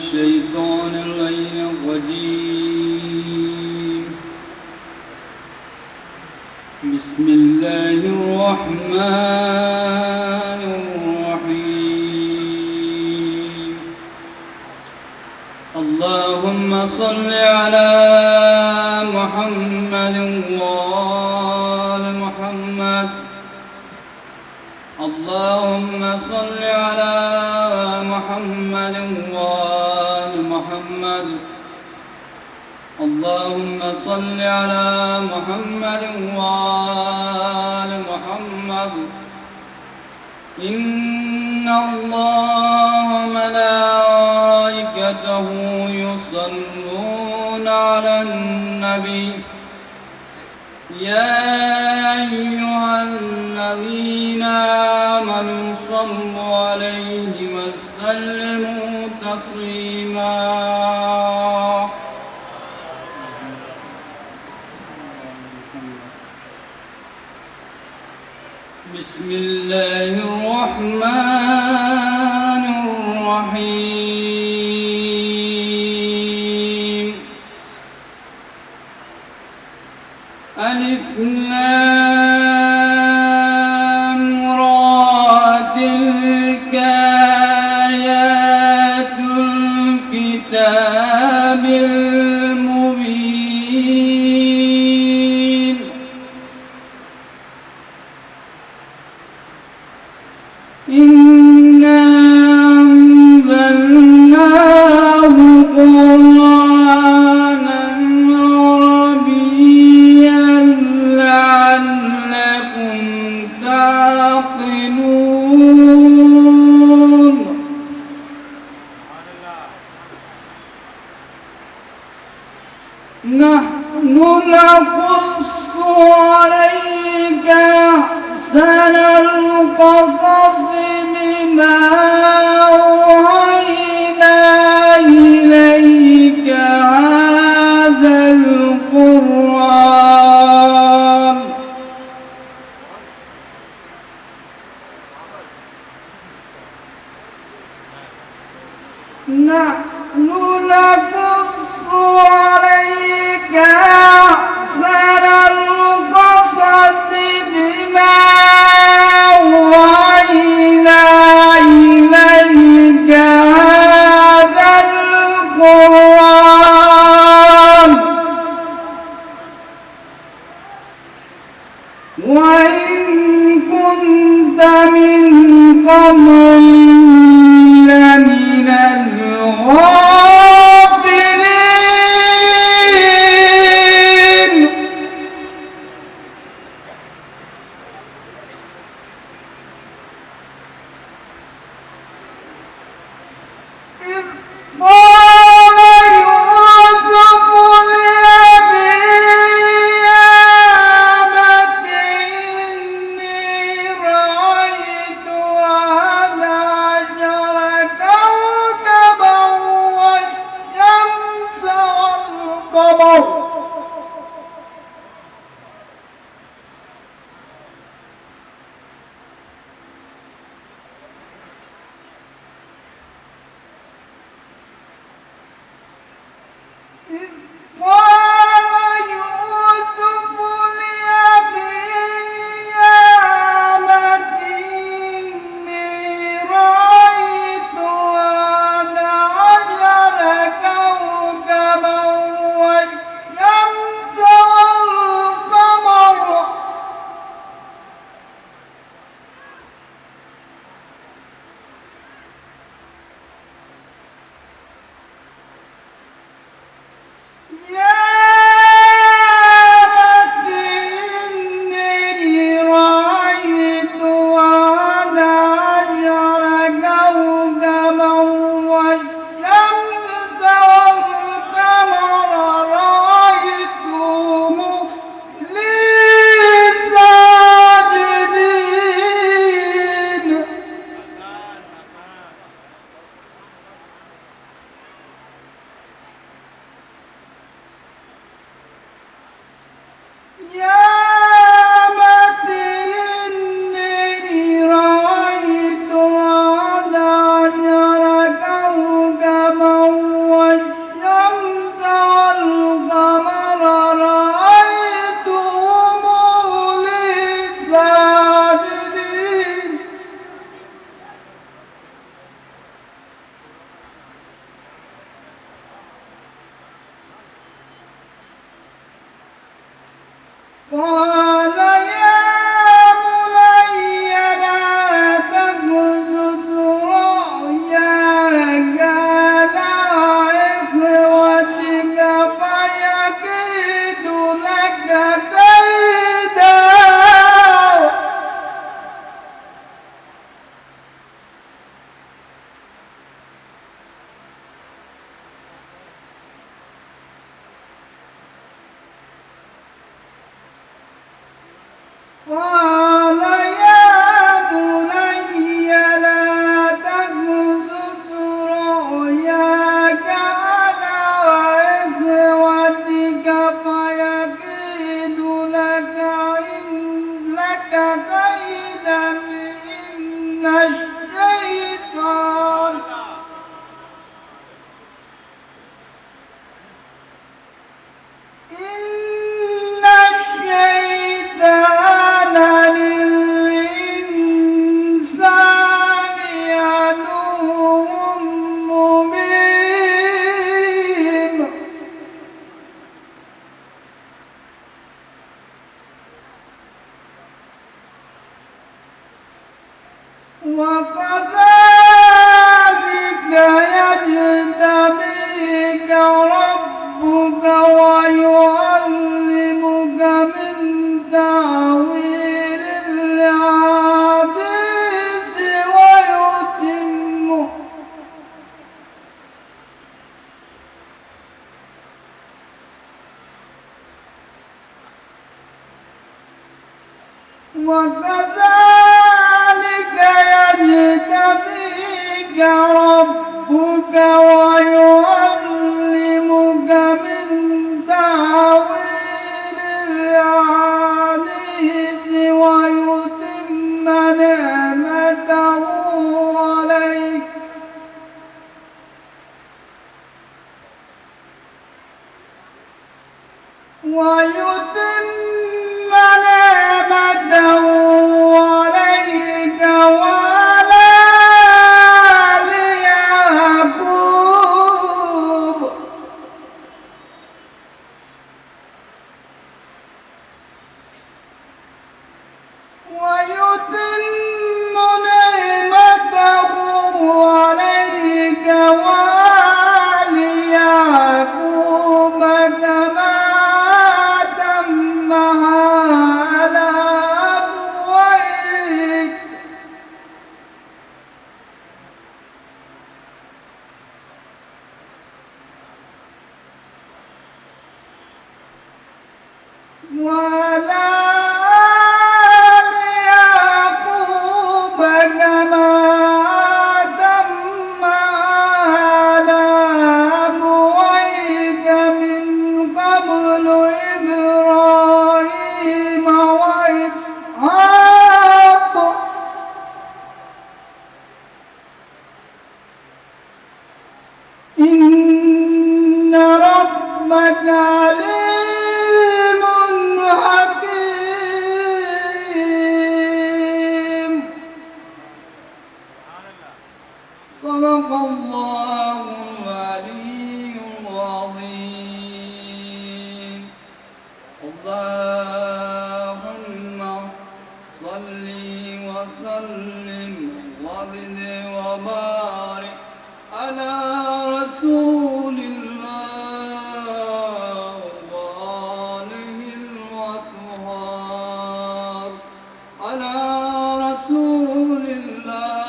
الشيطان اللعين الرجيم. بسم الله الرحمن الرحيم. اللهم صل على محمد وآل محمد. اللهم صل على محمد وآل محمد. اللهم صل على محمد وآل محمد. إن الله وملائكته يصلون على النبي. يا أيها الذين آمنوا صلوا عليه وسلموا تسليما. بسم الله الرحمن الرحيم. ألف لام را تلك آيات الكتاب المبين. إنا أنزلناه قرآنا عربيا لعلكم تعقلون. نحن نقص عليك أحسن القصص بما أوحينا إليك هذا القرآن. نحن نقص عليك أحسن القصص بما أوحينا إليك هذا القرآن وإن كنت من قبله لمن الغافلين. إذ قال يوسف لأبيه يا أبت إني رأيت أحد عشر كوكبا والشمس والقمر. إذ قال يوسف لأبيه يا أبت إني رأيت أحد عشر كوكبا والشمس والقمر. يا أبت إني رأيت أحد عشر كوكبا والشمس والقمر رأيتهم لي ساجدين. وكذلك يجتبيك ربك ويعلمك من تأويل الأحاديث ويتم نعمته عليك وعلى آل يعقوب كما أتمها على أبويك وعلى آل يعقوب كما أتمها على أبويك من قبل إبراهيم وإسحاق إن ربك عليم حكيم. صدق الله العلي العظيم. اللهم صل وسلم وزد وبارك على رسول الله وآله الأطهار على رسول الله